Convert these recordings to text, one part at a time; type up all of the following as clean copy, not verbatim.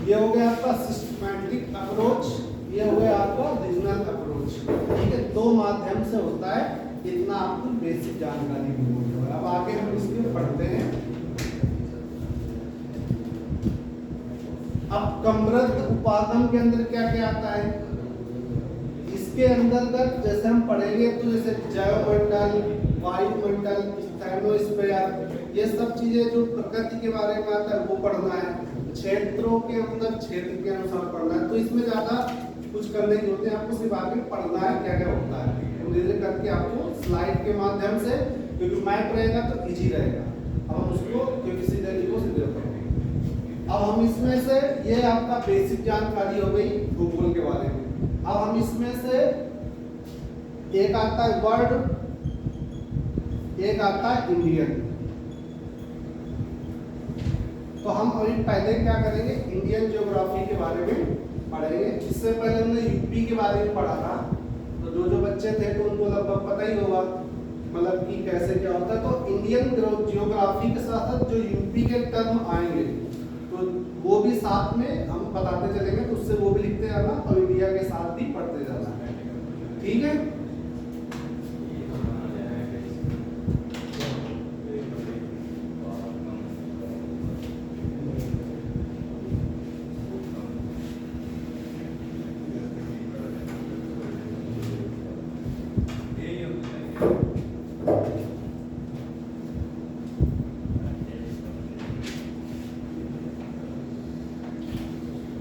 ये हो गया आपका सिस्टमैटिक अप्रोच, ये हो गया आपका रीजनल अप्रोच। ठीक है, दो माध्यम से होता है, इतना आपको बेसिक जानकारी भूगोल की। अब आगे हम इसको पढ़ते हैं। अब क्रमबद्ध उपागम के अंदर क्या क्या आता है, इसके अंतर्गत जैसे हम पढ़ेंगे तो जैसे जैवमंडल, वायुमंडल, स्थैनोस्फीयर, ये सब चीजें जो प्रकृति के बारे में आता है वो पढ़ना है। क्षेत्रों के अंदर क्षेत्र के अनुसार पढ़ना है, तो इसमें ज्यादा कुछ करने की होती है, आपको सिर्फ आगे पढ़ना है क्या क्या होता है। तो धीरे करके आपको स्लाइड के माध्यम से, क्योंकि मैप रहेगा तो इजी रहेगा। अब हम उसको क्योंकि सीधे लिखो सीधे पढ़ो। अब हम इसमें से, ये आपका बेसिक जानकारी हो गई भूगोल के बारे में। अब हम इसमें से एक आता है वर्ल्ड, एक आता है इंडियन। तो हम अभी पहले क्या करेंगे, इंडियन ज्योग्राफी के बारे में पढ़ेंगे। इससे पहले हमने यूपी के बारे में पढ़ा था, तो जो बच्चे थे तो उनको लगभग पता ही होगा मतलब कि कैसे क्या होता है। तो इंडियन ज्योग्राफी के साथ साथ जो यूपी के टर्म आएंगे तो वो भी साथ में हम बताते चलेंगे, तो उससे वो भी लिखते जाना और इंडिया के साथ भी पढ़ते जाना है। ठीक है,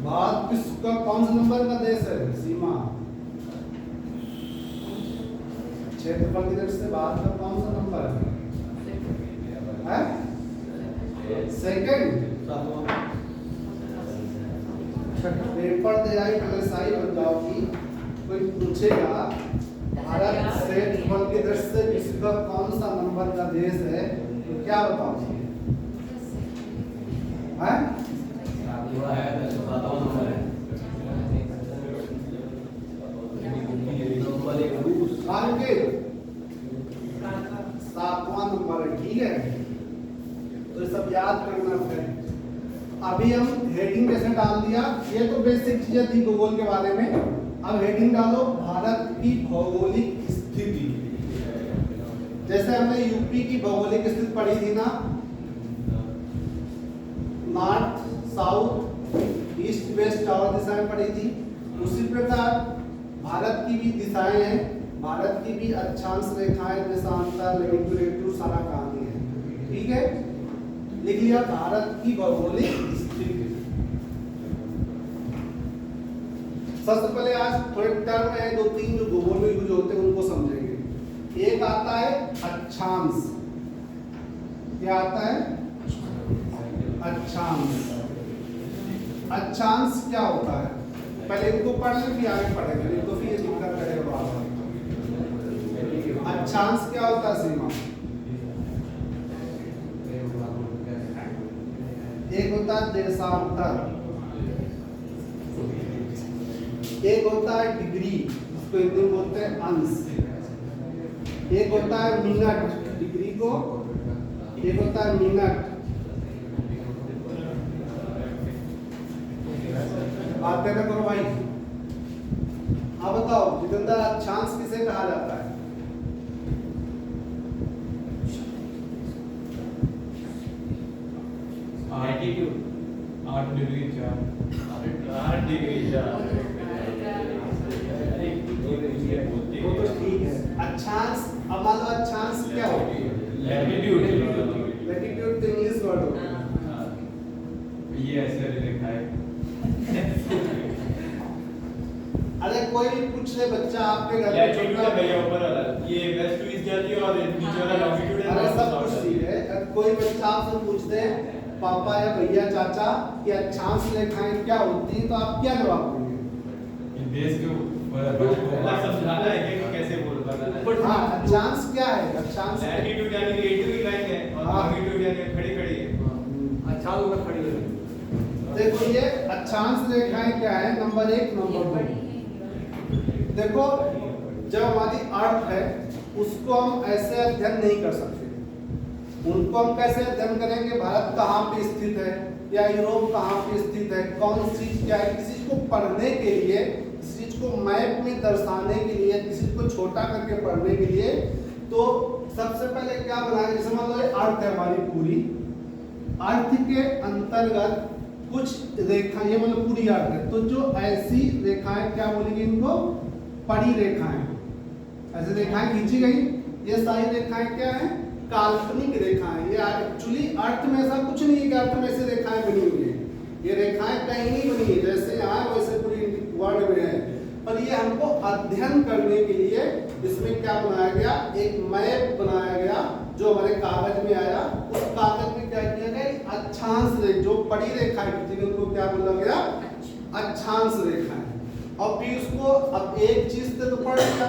भारत विश्व का कौन सा नंबर का देश है, सीमा क्षेत्रफल की दृष्टि से भारत का कौन सा नंबर है? सेकंड। पेपर तैयारी पहले सही बन जाओ कि कोई पूछेगा भारत क्षेत्रफल की दृष्टि से विश्व का कौन सा नंबर का देश है, तो क्या बताओगे? सातवां नंबर है। ठीक है, तो ये सब याद करना है। अभी हम हेडिंग कैसे डाल दिया, ये तो बेसिक चीजें थी भूगोल के बारे में। अब हेडिंग डालो भारत की भौगोलिक स्थिति। जैसे हमने यूपी की भौगोलिक स्थिति पढ़ी थी ना, नॉर्थ साउथ ईस्ट वेस्ट चारों दिशाएं पढ़ी थी। उसी प्रकार भारत की भी दिशाएं हैं, भारत की भी अक्षांश रेखाएं, देशांतर, लैटिट्यूड, सारा कहानी है। ठीक है, लिख लिया भारत की भौगोलिक स्थिति। सबसे पहले आज थोड़े टर्म है दो तीन जो भूगोल में यूज होते हैं उनको समझेंगे। एक आता है अक्षांश। क्या आता है? अक्षांश। अक्षांश क्या होता है, पहले इनको पढ़ लें फिर आगे पढ़ेंगे, इनको फिर दिक्कत करेगा बार। अक्षांश क्या होता है सीमा? एक होता है देशांतर, एक होता है डिग्री, इसको हिंदी में बोलते हैं अंश, एक होता है मिनट, डिग्री को, एक होता है मिनट। बात कहते करो भाई। अब बताओ जितेंद्र, अक्षांश किसे कहा जाता है? एल्टीट्यूड 8 डिग्री 4 डिग्री 4 वो तो ठीक है। अक्षांश, अब मान लो अक्षांश क्या होती है? लैटिट्यूड। लैटिट्यूड तो इंग्लिश वर्ड होता है, ये ऐसे लिखा है। अरे कोई भी पूछ ले बच्चा आपके घर में, लैटिट्यूड भैया ऊपर वाला, ये वेस्ट टू ईस्ट जाती है और नीचे वाला लॉन्गिट्यूड है। अरे सब कुछ ठीक है। अगर कोई बच्चा आपसे पूछते हैं पापा या भैया चाचा कि अक्षांश रेखाएं क्या होती हैं, तो आप क्या जवाब देंगे? देश के ऊपर समझाना है कि कैसे बोलना है। हाँ, अक्षांश क्या है? अक्षांश लैटिट्यूड यानी कि 80 की लाइन है और लॉन्गिट्यूड यानी खड़ी खड़ी है। अच्छा ऊपर खड़ी है। देखो ये अक्षांश रेखाएं क्या है, नंबर 1 नंबर 2। देखो जब हमारी अर्थ है उसको हम ऐसे अध्ययन नहीं कर सकते, उनको हम कैसे अध्ययन करेंगे? भारत कहाँ पे स्थित है या यूरोप कहाँ पे स्थित है, कौन सी चीज क्या है। किसी चीज को पढ़ने के लिए, किसी चीज को मैप में दर्शाने के लिए, किसी चीज को छोटा करके पढ़ने के लिए, तो सबसे पहले क्या बनाएंगे? जैसे मान लो ये अर्थ है हमारी पूरी, अर्थ के अंतर्गत कुछ रेखा, ये मतलब पूरी अर्थ है, तो जो ऐसी रेखाएं क्या बोलेंगे इनको? पड़ी रेखाएं। ऐसे रेखाएं खींची गई, ये सारी रेखाएं क्या है? काल्पनिक रेखाएं। ये एक्चुअली अर्थ में ऐसा कुछ नहीं है कि अर्थ में ऐसे रेखाएं बनी हुई है, ये रेखाएं कहीं नहीं बनी है, जैसे यहाँ है वैसे पूरी वर्ल्ड में है। पर ये हमको अध्ययन करने के लिए इसमें क्या बनाया गया? एक मैप बनाया गया जो हमारे कागज में आया। उस कागज में क्या किया गया? अक्षांश रेखा, जो पड़ी रेखाएं थी उनको क्या बोला गया? अक्षांश रेखाएं। और फिर उसको अब एक चीज से तो पढ़ लिया,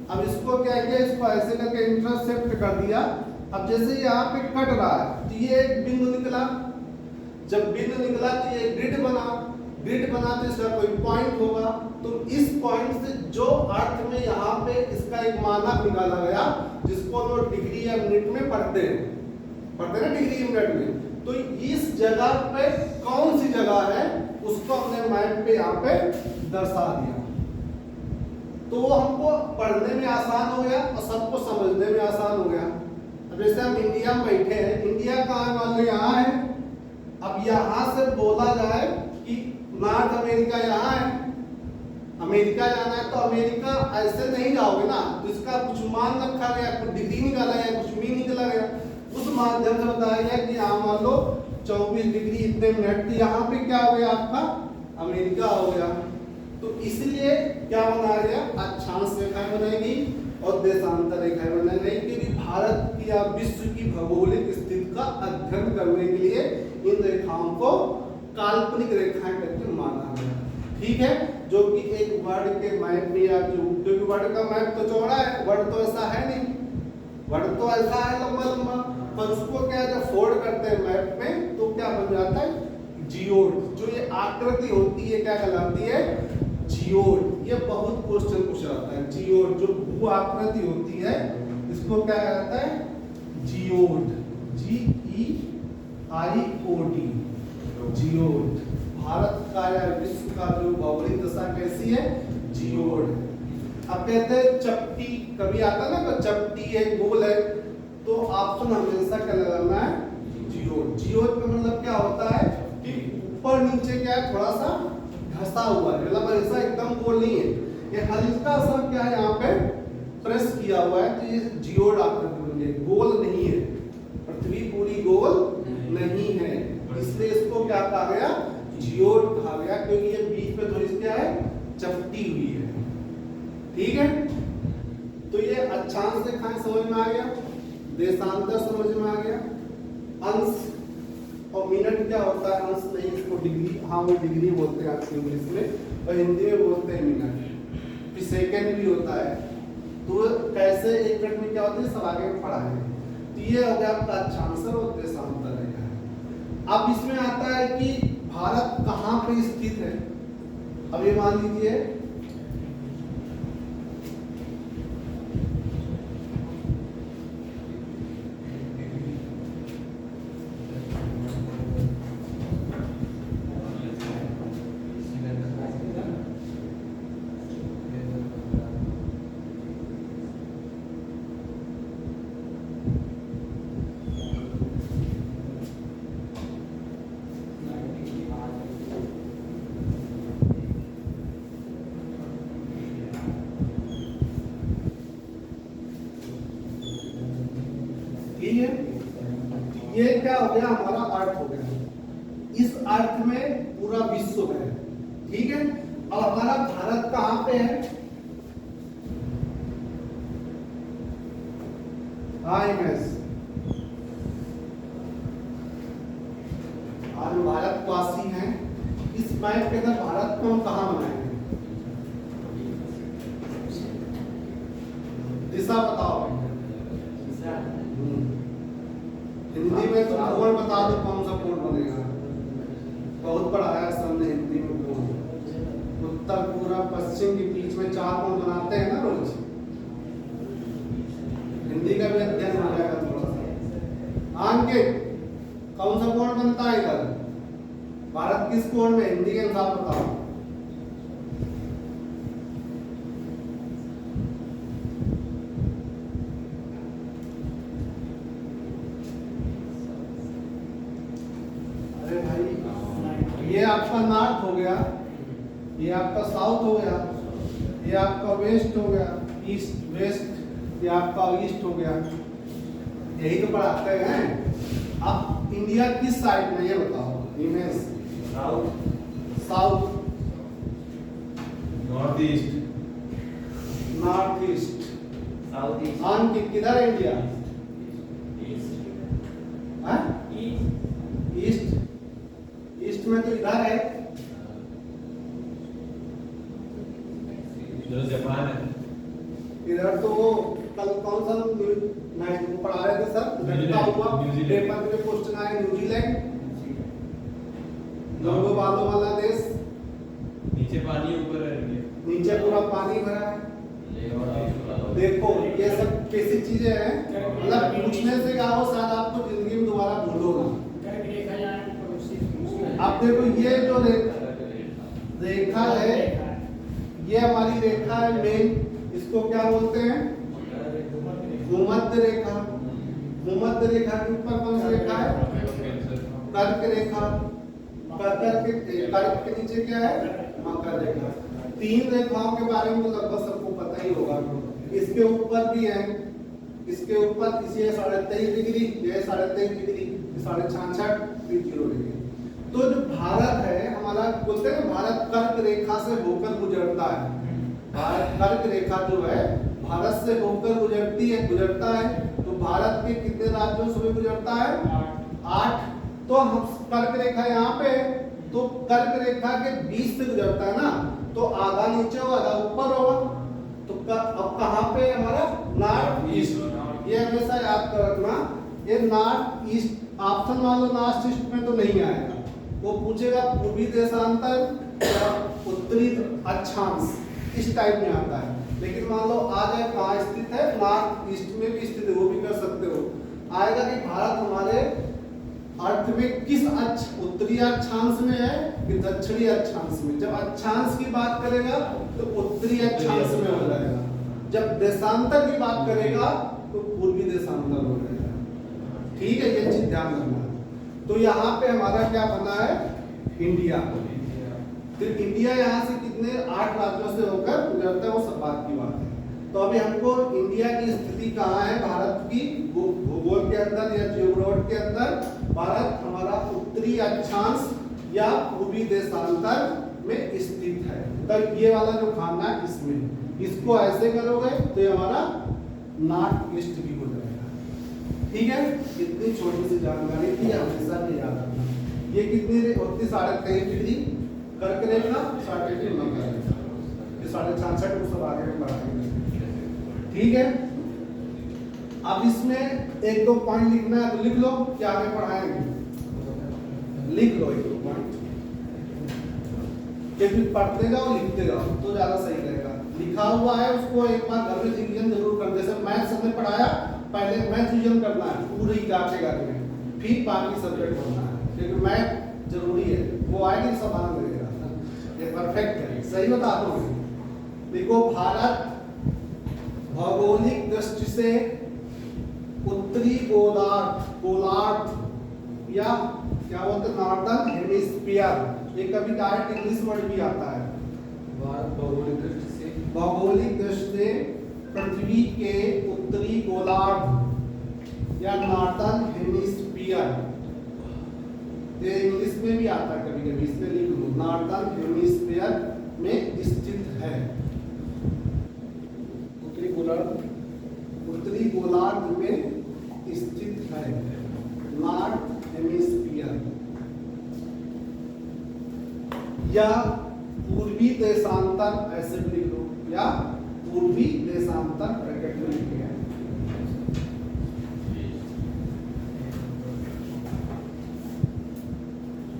अब इसको क्या किया? इसको ऐसे करके इंटरसेप्ट कर दिया। अब जैसे यहाँ पे कट रहा है तो ये एक बिंदु निकला, जब बिंदु निकला तो ये ग्रिड बना, ग्रिड बना तो इसका कोई पॉइंट होगा, तो इस पॉइंट से जो अर्थ में यहाँ पे इसका एक मानक निकाला गया, जिसको लोग डिग्री या मिनट में पढ़ते ना, डिग्री मिनट में। तो इस जगह पे कौन सी जगह है उसको हमने मैप पे यहाँ पे दर्शा दिया, तो वो हमको पढ़ने में आसान हो गया और सबको समझने में आसान हो गया। अब जैसे हम इंडिया में बैठे हैं, इंडिया कहाँ मान लो यहाँ है, अब यहाँ से बोला जाए कि नॉर्थ अमेरिका यहाँ है, अमेरिका जाना है, तो अमेरिका ऐसे नहीं जाओगे ना, तो इसका कुछ मान रखा गया, कुछ डिग्री निकाला गया, कुछ भी निकला गया, उस माध्यम से बताया गया कि यहाँ मान लो 24 डिग्री इतने मिनट, यहाँ पे क्या हो गया? आपका अमेरिका हो गया। तो इसलिए क्या बनाया गया? अक्षांश रेखाएं बनाएगी और देशांतर रेखाएं बनाएगी, क्योंकि भारत की या विश्व की भौगोलिक स्थिति का अध्ययन करने के लिए इन रेखाओं को काल्पनिक रेखाएं करके माना गया। ठीक है, जो कि एक वर्ड के मैप में या क्योंकि वर्ड का मैप तो चौड़ा है, वर्ड तो ऐसा है नहीं, वर्ड तो ऐसा है लंबा लंबा, पर उसको क्या जब फोल्ड करते हैं मैप में तो क्या बन जाता है? जियोड। जो ये आकृति होती है क्या कहलाती है? जियोड। ये बहुत क्वेश्चन पूछा जाता है। जियोड जो भू आकृति होती है इसको क्या कहता है? Geode, GEIOD, geode. भारत का या विश्व का जो भौगोलिक दशा कैसी है? जियोड। अब कहते हैं चपटी, कभी आता ना तो चपटी है, गोल है, तो ऑप्शन हमेशा क्या लगाना है? जियोड। जियोड का मतलब क्या होता है कि ऊपर नीचे क्या है? थोड़ा सा घसा हुआ है, मतलब ऐसा एकदम गोल नहीं है, ये हल्का सा क्या है यहाँ पे प्रेस किया हुआ है, तो ये जियोड आकृति बन गई, गोल नहीं है, पृथ्वी पूरी गोल नहीं है, इसलिए इसको क्या कहा गया? जियोड कहा गया, क्योंकि ये बीच में थोड़ी सी क्या है? चपटी हुई है। ठीक है, तो ये अक्षांश रेखाएं समझ में आ गया, देशांतर समझ में आ गया, अंश और मिनट क्या होता है? अंश नहीं, इसको डिग्री, हाँ वो डिग्री बोलते हैं आपकी इंग्लिश में, और हिंदी में बोलते हैं मिनट। फिर सेकंड भी होता है, तो कैसे एक मिनट में क्या होता है सब आगे पढ़ाएंगे। तो ये हो गया आपका अक्षांश और देशांतर रेखा। अब इसमें आता है कि भारत कहाँ पे स्थित है। अब ये मान लीजिए ये क्या हो गया? हमारा अर्थ हो गया, इस अर्थ में पूरा विश्व है। ठीक है, अब हमारा भारत कहाँ पे है? आज भारतवासी हैं, इस मैप के अंदर भारत को हम कहाँ बनाएंगे? दिशा बताओ। हिंदी में तो कोण बता दो, कौन सा कोण बनेगा? बहुत पढ़ाया सबने हिंदी में कोण, उत्तर पूर्व पश्चिम के बीच में 4 कोण बनाते हैं ना रोज। हिंदी का भी अध्ययन हो जाएगा थोड़ा सा। अंकित कौन सा कोण बनता है इधर? भारत किस कोण में? हिंदी के अनुसार बताओ। अरे भाई, ये आपका नॉर्थ हो गया, ये आपका साउथ हो गया, ये आपका वेस्ट हो गया, ईस्ट वेस्ट, ये आपका ईस्ट हो गया। यही तो पढ़ाते हैं। अब इंडिया किस साइड में ये बताओ? Image south, north east, north east, south east, आन किधर है इंडिया? हाँ? ईस्ट, ईस्ट में तो इधर है। जो जापान है, इधर तो वो कल कौन सा मैच पढ़ा रहे थे सर, घटता हुआ पेपर में क्वेश्चन आया, न्यूजीलैंड, दो बालों वाला देश, नीचे पानी ऊपर है इंडिया। नीचे पूरा पानी भरा है। देखो ये सब कैसी चीजें हैं, मतलब पूछने से क्या हो, शायद आपको जिंदगी में दोबारा भूलो ना। अब देखो ये जो रेखा है, ये हमारी रेखा है मेन, इसको क्या बोलते हैं? भूमध्य रेखा। भूमध्य रेखा के ऊपर कौन सी रेखा है? कर्क रेखा। कर्क के नीचे क्या है? मकर रेखा। तीन रेखाओं के बारे में तो लगभग सबको पता ही होगा। इसके ऊपर भी है, इसके ऊपर इसे 23.5 डिग्री, ये 23.5 डिग्री, 66.5, फिर 0 डिग्री। तो जो भारत है हमारा, बोलते हैं भारत कर्क रेखा से होकर गुजरता है। भारत कर्क रेखा जो है भारत से होकर गुजरता है। तो भारत के कितने राज्यों से गुजरता है? 8। तो हम कर्क रेखा यहाँ पे, तो कर्क रेखा के बीच से गुजरता है ना, तो आधा नीचे होगा, आधा ऊपर होगा। तो अब कहाँ पे हमारा? North east. ये हमेशा याद कर रखना, ये नॉर्थ ईस्ट ऑप्शन मान लो, नॉर्थ ईस्ट में तो नहीं आएगा। वो पूछेगा पूर्वी देशांतर या उत्तरी अक्षांश, इस टाइप में आता है। लेकिन मान लो आ जाए कहाँ स्थित है? नॉर्थ ईस्ट में भी स्थित है, वो भी कर सकते हो। आएगा कि भारत हमारे अर्थ में किस उत्तरी अक्षांश में है कि दक्षिणी अक्षांश में। जब अक्षांश की बात करेगा तो उत्तरी अक्षांश में हो जाएगा, जब देशांतर की बात करेगा तो पूर्वी देशांतर हो जाएगा। ठीक है, ये चीज ध्यान रखना। तो यहाँ पे हमारा क्या बना है? इंडिया। तो इंडिया यहाँ से कितने 8 राज्यों से होकर गुजरता है, वो सब बात की बात है। तो अभी हमको इंडिया की स्थिति कहाँ है भारत की भूगोल के अंदर या जियोग्राफी के अंदर? भारत हमारा उत्तरी अक्षांश या पूर्वी देशांतर में स्थित है। तो ये वाला जो खाना है इसमें, इसको ऐसे करोगे तो ये हमारा नॉर्थ ईस्ट भी हो जाएगा। ठीक है, इतनी छोटी सी जानकारी थी, हमेशा के याद रखना। ये कितनी होती? 23.5 डिग्री कर्क रेखा, 60 डिग्री मकर रेखा, ये 66.5 को सब आगे में बढ़ाएंगे। ठीक है, अब इसमें 1-2 पॉइंट लिखना है तो लिख लो, क्या आगे पढ़ाएंगे? लिख लो 1-2 पॉइंट, क्योंकि पढ़ते जाओ लिखते जाओ तो ज्यादा सही रहेगा। लिखा हुआ है उसको एक बार घर में रिवीजन जरूर कर। जैसे मैथ्स हमने पढ़ाया, पहले मैथ्स रिवीजन करना है पूरी जाके घर में, फिर बाकी सब्जेक्ट पढ़ना है, क्योंकि मैथ जरूरी है। वो आएगी सब आना लगेगा, ये परफेक्ट है। सही बता दो। देखो भारत भौगोलिक दृष्टि से उत्तरी गोलार्ध या क्या बोलते हैं, नॉर्दर्न हेमिस्फीयर, ये कभी डायरेक्ट इंग्लिश वर्ड भी आता है। भौगोलिक दृष्टि से पृथ्वी के उत्तरी गोलार्ध या नॉर्दर्न हेमिस्फीयर, ये इंग्लिश में भी आता है कभी कभी, इसमें लिख लो, नॉर्दर्न हेमिस्फीयर में स्थित है। उत्तरी गोलार्ध में स्थित है, नॉर्थ हेमिस्फीयर, या पूर्वी देशांतर ऐसे भी लिख लो, या पूर्वी देशांतर ब्रैकेट में लिखे हैं।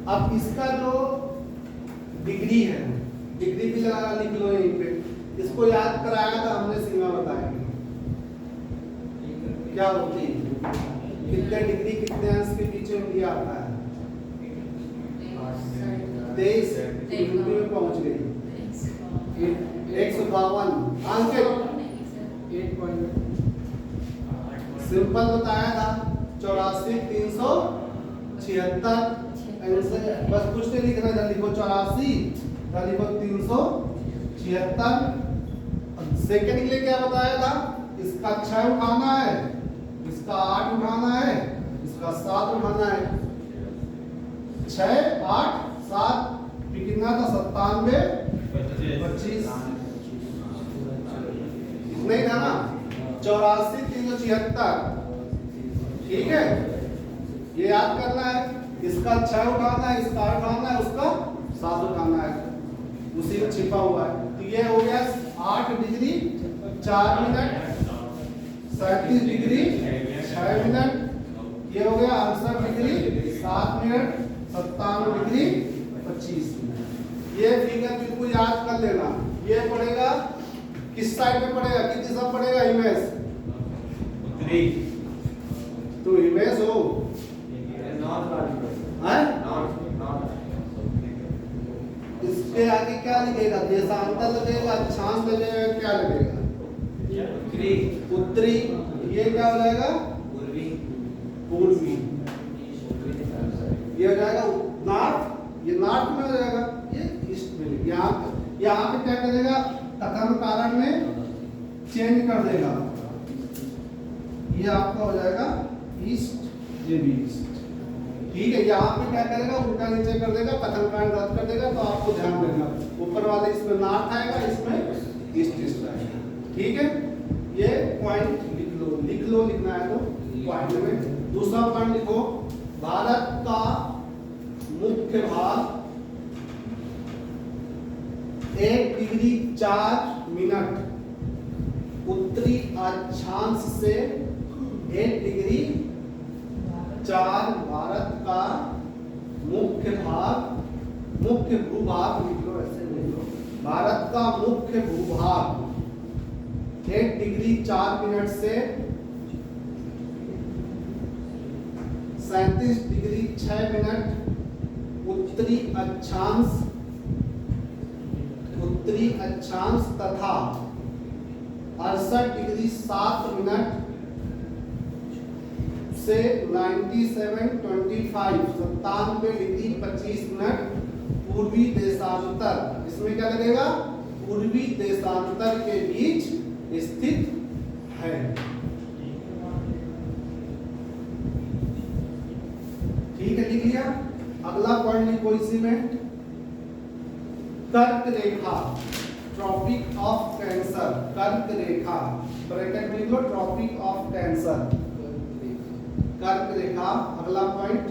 अब इसका जो डिग्री है, डिग्री भी लगा लिख लो यहीं पे। इसको याद कराया था हमने, सीमा बताएंगे क्या होती है। कितने डिग्री कितने अंश के बीच में ये आता है 23 यूपी में पहुंच गई 152 अंकित 8.8 सिंपल बताया था 84 376 बस कुछ नहीं लिखना इधर लिखो 84 इधर लिखो 376 सेकंड के लिए क्या बताया था इसका 6 उठाना है इसका 8 उठाना है इसका 7 उठाना है 6 8 7 कितना था 97 25 नहीं था ना 84 376 ठीक है ये याद करना है इसका 6 उठाना है इसका 8 उठाना है उसका 7 उठाना है उसी में छिपा हुआ है तो ये हो गया 8 डिग्री 4 मिनट 37 डिग्री 6 मिनट ये हो गया 68 डिग्री 7 मिनट 57 डिग्री 25 मिनट ये फिगर बिल्कुल याद कर लेना ये पड़ेगा किस साइड में पड़ेगा किस दिशा में पड़ेगा इमेज उत्तरी तो इमेज हो हैं इसके आगे क्या लिखेगा देशांतर लगेगा अक्षांश लगेगा क्या लगेगा उत्तरी ये क्या हो जाएगा पूर्वी ये हो जाएगा नॉर्थ ये नॉर्थ में हो जाएगा ये ईस्ट में यहाँ पे क्या करेगा कथन कारण में चेंज कर देगा ये आपका हो जाएगा ईस्ट ये भी ईस्ट ठीक है यहाँ पे क्या करेगा उल्टा नीचे कर देगा कथन कारण रद्द कर देगा तो आपको ध्यान देना ऊपर वाले इसमें नॉर्थ आएगा इसमें ईस्ट ईस्ट आएगा ठीक है ये पॉइंट लिख लो लिखना है तो पॉइंट में दूसरा पॉइंट लिखो भारत का मुख्य भाग 1 डिग्री 4 मिनट उत्तरी अक्षांश से 1 डिग्री 4 भारत का मुख्य भूभाग लिख लो ऐसे लिख लो भारत का मुख्य भूभाग 1 डिग्री 4 मिनट से 37 डिग्री 6 मिनट उत्तरी अक्षांश तथा 68 डिग्री 7 मिनट से 97 डिग्री 25 मिनट पूर्वी देशांतर इसमें क्या लगेगा पूर्वी देशांतर के बीच स्थित है ठीक है लिख लिया अगला पॉइंट लिखो इसी में कर्क रेखा ट्रॉपिक ऑफ कैंसर कर्क रेखा ब्रैकेट में लिख लो ट्रॉपिक ऑफ कैंसर कर्क रेखा अगला पॉइंट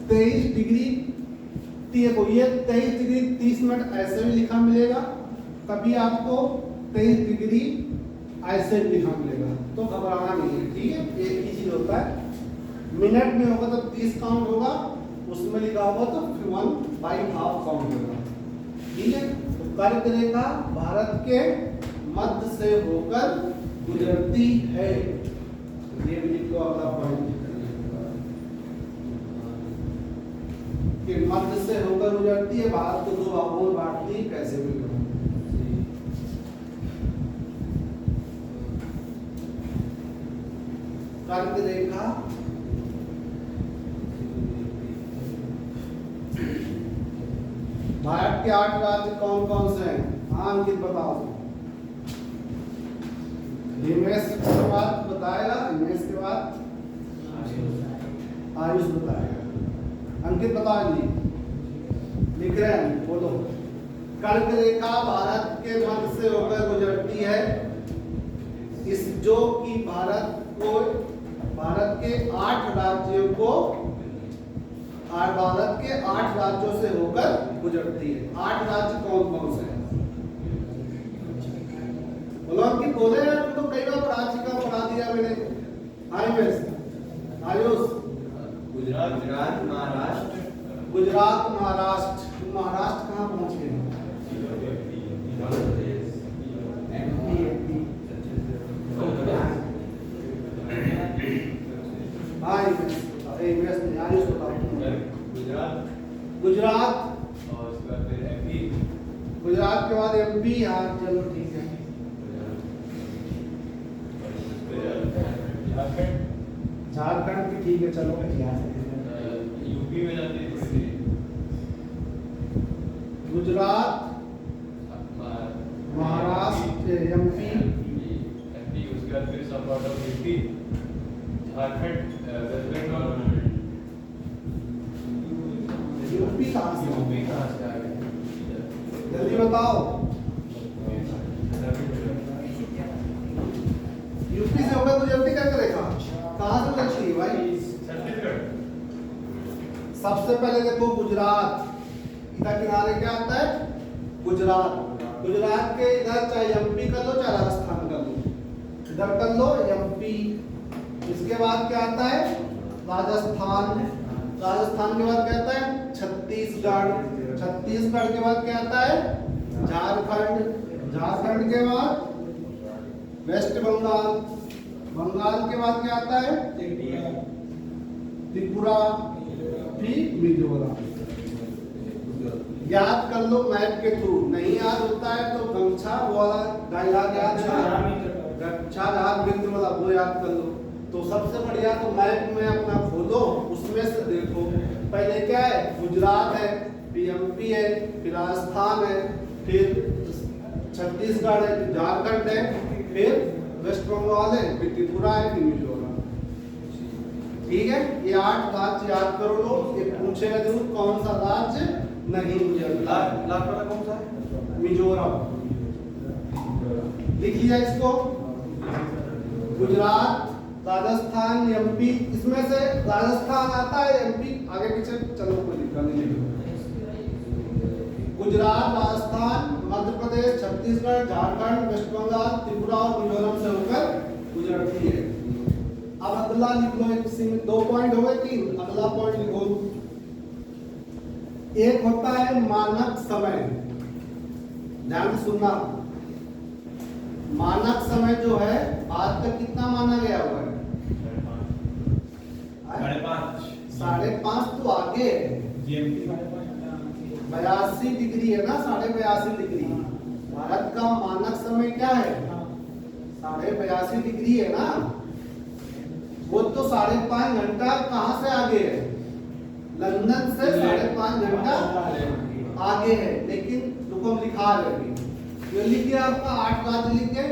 तेईस डिग्री देखो ये 23 डिग्री 30 मिनट ऐसे भी लिखा मिलेगा कभी आपको 23 डिग्री ऐसे भी लिखा मिलेगा तो घबराना नहीं है ठीक है एक ही चीज होता है मिनट में होगा तो 30 काउंट होगा उसमें लिखा होगा तो 1/2 काउंट होगा ठीक है तो कर्क रेखा भारत के मध्य से होकर गुजरती है ये भी लिखो अगला पॉइंट कि मध्य से होकर गुजरती है भारत को 2 भागों में बांटती है कैसे भी करो कर्क रेखा भारत के 8 राज्य कौन कौन से हैं हाँ अंकित बताओ हिमेश के बाद बताएगा हिमेश के बाद आयुष बताएगा अंकित बताओ जी लिख रहे हैं बोलो कर्क रेखा भारत के मध्य से होकर गुजरती है इस जो कि भारत के 8 राज्यों को भारत के 8 राज्यों से होकर गुजरती है 8 राज्य कौन कौन से हैं बोलो कि बोले यार तुम तो कई बार राज्य का पढ़ा दिया मैंने आयुष गुजरात महाराष्ट्र महाराष्ट्र कहाँ पहुंच गए गुजरात के बाद एमपी, हाँ चलो ठीक है। झारखंड की ठीक है, चलो यूपी में जाते हैं इससे। गुजरात, महाराष्ट्र, एमपी, एमपी, उसके बाद फिर सब part of UP, Jharkhand, West Bengal, UP कहाँ से? यूपी कहाँ से आ गए? जल्दी बताओ। यूपी से होगा तो जल्दी करके देखा, कहाँ से लगती है भाई? छत्तीसगढ़। सबसे पहले देखो गुजरात, इधर किनारे क्या आता है? गुजरात। गुजरात के इधर चाहे एमपी कर लो चाहे राजस्थान कर लो, इधर कर लो एमपी। इसके बाद क्या आता है? राजस्थान। राजस्थान के बाद क्या आता है? छत्तीसगढ़। छत्तीसगढ़ के बाद क्या आता है? झारखंड। झारखंड के बाद वेस्ट बंगाल। बंगाल के बाद क्या आता है? त्रिपुरा, फिर मिजोरम। याद कर लो मैप के थ्रू, नहीं याद होता है तो गमछा वाला डायलॉग याद है, गमछा याद मित्र वाला वो याद कर लो। तो सबसे बढ़िया तो मैप में अपना खोलो, उसमें से देखो पहले क्या है? गुजरात है, फिर एमपी है, फिर राजस्थान है, फिर छत्तीसगढ़ है, फिर झारखंड है, फिर वेस्ट बंगाल है, फिर त्रिपुरा है, फिर मिजोरम। ठीक है, ये 8 राज्य याद करो लोग। ये पूछेगा जरूर कौन सा राज्य नहीं मुझे लास्ट वाला कौन सा है? मिजोरम। लिख लिया इसको। गुजरात, राजस्थान, एमपी, इसमें से राजस्थान आता है, एमपी आगे पीछे चलो कोई दिक्कत नहीं। गुजरात, राजस्थान, मध्य प्रदेश, छत्तीसगढ़, झारखंड, वेस्ट बंगाल, त्रिपुरा और मिजोरम से होकर गुजरती है। अब अगला लिख लो, एक सीमित 2 पॉइंट हो गए, 3 अगला पॉइंट लिखो। एक होता है मानक समय, ध्यान से सुनना। मानक समय जो है आज तक कितना माना गया हुआ है? 5.5। 5.5 तो आगे है, 82 डिग्री है ना, 82.5 डिग्री। भारत का मानक समय क्या है? 82.5 डिग्री है ना। वो तो 5.5 घंटा कहाँ से आगे है? लंदन से 5.5 घंटा आगे है। लेकिन रुको हम लिखा रहे हैं, ये लिख दिया आपका 8 राज्य लिख के।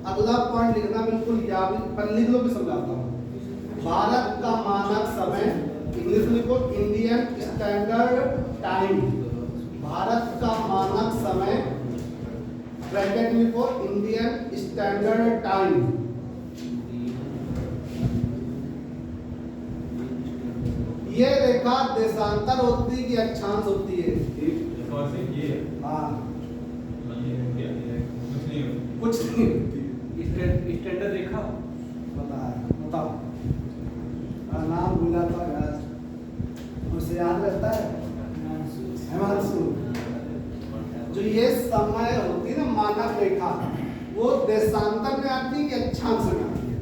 अगला पॉइंट लिखना बिल्कुल याद, पर लिख लो भी समझाता हूँ। भारत का मानक समय, इंग्लिश में लिखो इंडियन स्टैंडर्ड टाइम। भारत का मानक समय, ब्रैकेट में लिखो इंडियन स्टैंडर्ड टाइम। ये रेखा देशांतर होती है कि अक्षांश होती है? हाँ, कुछ नहीं होती। स्टैंडर्ड रेखा पता है, बताओ। नाम भूला था यार, उसे याद रहता है? हिमांशु। जो ये समय होती है ना मानक रेखा, वो देशांतर में आती है कि अक्षांश में आती है?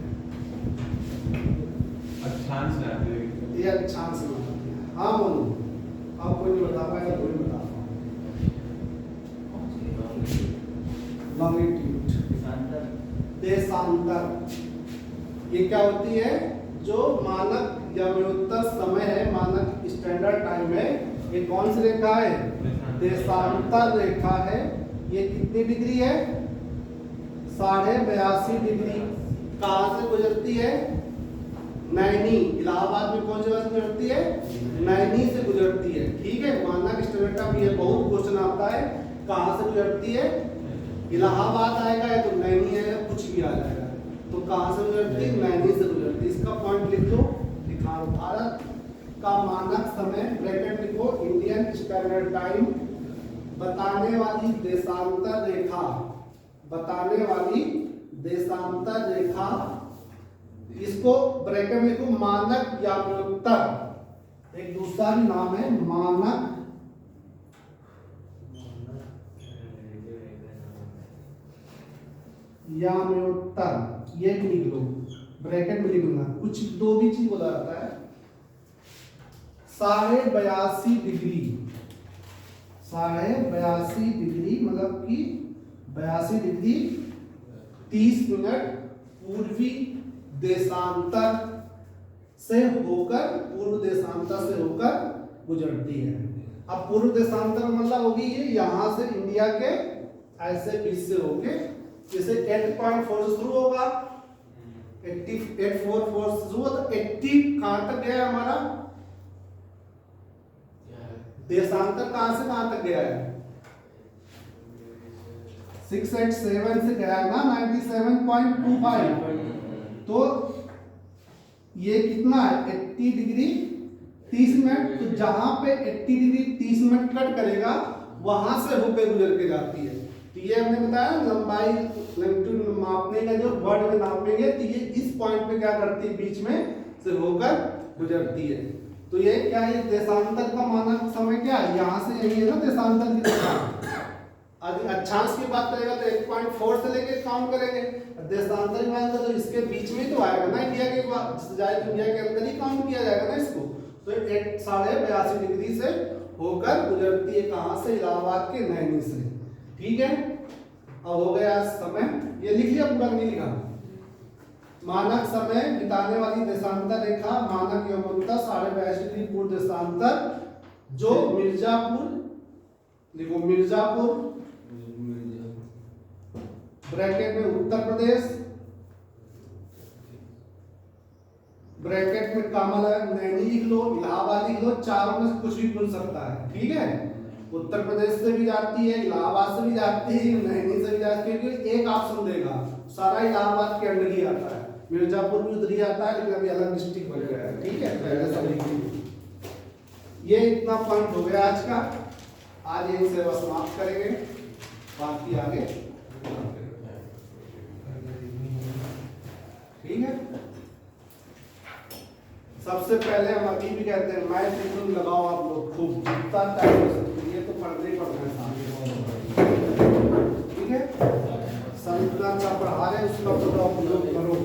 अक्षांश में आती है। ये अक्षांश में आती है। हाँ बोलो, आप कोई नहीं बता पाएगा, कोई बता पाएगा। लॉन्गिट्यूड, देशांतर, ये क्या होती है? जो मानक या व्युत्तर समय है, मानक स्टैंडर्ड टाइम है, ये कौन सी रेखा है? देशांतर रेखा है। ये कितनी डिग्री है? 82.5 डिग्री। कहाँ से गुजरती है? नैनी। इलाहाबाद में कौन सी जगह से गुजरती है? नैनी से गुजरती है। ठीक है, मानक स्टैंडर्ड टाइम, ये बहुत क्वेश्चन आता है, कहाँ से गुजरती है? इलाहाबाद आएगा या तो नैनी आएगा, कुछ भी आ जाएगा। तो कहाँ से गुजरती है? नैनी से गुजरती है। इसका पॉइंट लिख लो, लिखा। भारत का मानक समय, ब्रैकेट लिखो इंडियन स्टैंडर्ड टाइम, बताने वाली देशांतर रेखा, बताने वाली देशांतर रेखा, इसको ब्रैकेट में लिखो मानक या व्युत्तर। एक दूसरा भी नाम है मानक या व्युत्तर, ये भी लिख लो, ब्रैकेट में लिखना। कुछ दो भी चीज बोला जाता है। 82.5 डिग्री, 82.5 डिग्री मतलब कि 82 डिग्री 30 मिनट पूर्वी देशांतर से होकर गुजरती है। अब पूर्व देशांतर मतलब होगी ये यहाँ से इंडिया के ऐसे बीच से होके, जैसे 8.4 से शुरू होगा, 844 से शुरू होगा, तो 80 कहाँ तक गया है हमारा देशांतर, कहाँ से कहाँ तक गया है 687 से गया है ना 97.25, तो ये कितना है 80 डिग्री 30 मिनट, तो जहां पे 80 डिग्री 30 मिनट कट करेगा वहां से होके गुजर के जाती है। तो ये हमने बताया लंबाई लैंगिट्यूड मापने का जो वर्ड में नापेंगे, तो ये इस पॉइंट पे क्या करती है बीच में से होकर गुजरती है। तो ये क्या है देशांतर का मानक समय क्या है, यहाँ से यही है ना देशांतर की दिशा। अक्षांश की बात करेगा तो 1.4 से लेके काउंट करेंगे, देशांतर की बात तो इसके बीच में तो आएगा ना, इंडिया के जाए तो इंडिया के अंदर ही काउंट किया जाएगा ना इसको। तो 82.5 डिग्री से होकर गुजरती है, कहाँ से इलाहाबाद के नैनी से। ठीक है, अब हो गया समय, ये लिख लिया पूरा नहीं लिखा। मानक समय बिताने वाली देशांतर रेखा मानक यौमोत्तर 82.5 डिग्री पूर्व देशांतर जो मिर्जापुर, देखो मिर्जापुर ब्रैकेट में उत्तर प्रदेश ब्रैकेट में कामल नैनी लिख लो, इलाहाबाद लिख लो, चारों में से कुछ भी बन सकता है। ठीक है, उत्तर प्रदेश से भी जाती है, इलाहाबाद से भी जाती है, नैनी से भी जाती है, क्योंकि एक ऑप्शन देगा सारा इलाहाबाद के अंदर ही आता है, मिर्जापुर भी उधर ही आता है, लेकिन अभी अलग डिस्ट्रिक्ट बन गया है। ठीक है, पहले सब लिख लीजिए। ये इतना पॉइंट हो गया आज का, आज यहीं से बस समाप्त करेंगे, बाकी आगे। ठीक है, सबसे पहले हम अभी भी कहते हैं मैथ एकदम लगाओ आप लोग खूब, जितना टाइम हो सकते, ये तो पढ़ने ही पढ़ना है सामने। ठीक है, संविधान का पढ़ा रहे उसका तो आप लोग करो।